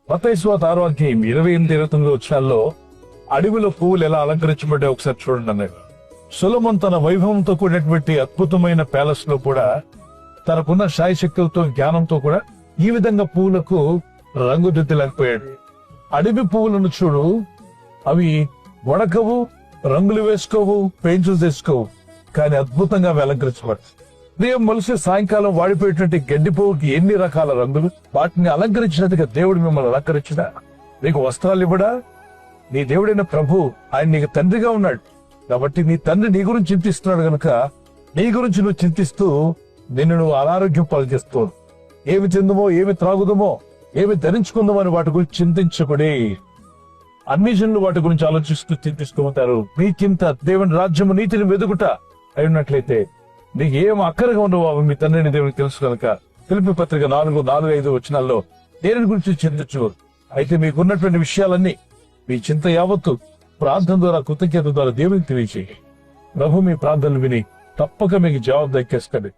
మత్తయి సువార్త 6వ అధ్యాయం 28-29 వచనాల్లో అడవిలో పువ్వులు ఎలా అలంకరించబడ్డాయి ఒకసారి చూడండి అన్నారు. సొలొమోను తన వైభవంతో కూడినటువంటి అద్భుతమైన ప్యాలెస్ లో కూడా తనకున్న శాయశక్తులతో జ్ఞానంతో కూడా ఈ విధంగా పువ్వులకు రంగుదిద్దలేకపోయాడు. అడవి పువ్వులను చూడు, అవి వడకవు, రంగులు వేసుకోవు, పెయింట్లు తెచ్చుకోవు, కానీ అద్భుతంగా అలంకరించబడతాయి. ఉదయం మొలిసి సాయంకాలం వాడిపోయేటువంటి గడ్డి పువ్వుకి ఎన్ని రకాల రంగులు, వాటిని అలంకరించినట్టుగా దేవుడు మిమ్మల్ని అలంకరించడా? నీకు వస్త్రాలు ఇవ్వడా? నీ దేవుడైన ప్రభు ఆయన నీకు తండ్రిగా ఉన్నాడు కాబట్టి నీ తండ్రి నీ గురించి చింతిస్తున్నాడు గనుక నీ గురించి నువ్వు చింతిస్తూ నిన్ను నువ్వు అనారోగ్యం పాలు చేస్తావు. ఏమి తిందుమో, ఏమి త్రాగుదమో, ఏమి ధరించుకుందామో అని వాటి గురించి చింతించకూడే. అన్ని జనులు వాటి గురించి ఆలోచిస్తూ చింతిస్తూ ఉంటారు. మీ చింత దేవుని రాజ్యము నీతిని వెదుగుట అయి ఉన్నట్లయితే నీకు ఏం అక్కరగా ఉండవో అవి మీ తండ్రిని దేవునికి తెలుసు కనుక ఫిలిప్పీ పత్రిక 4:4-5 వచనాల్లో దేని గురించి చింతించు. అయితే మీకున్నటువంటి విషయాలన్నీ మీ చింత యావత్తు ప్రార్థన ద్వారా, కృతజ్ఞత ద్వారా దేవునికి తెలియచేయండి. ప్రభు మీ ప్రార్థనలు విని తప్పక మీకు జవాబు దక్కేస్తాడు.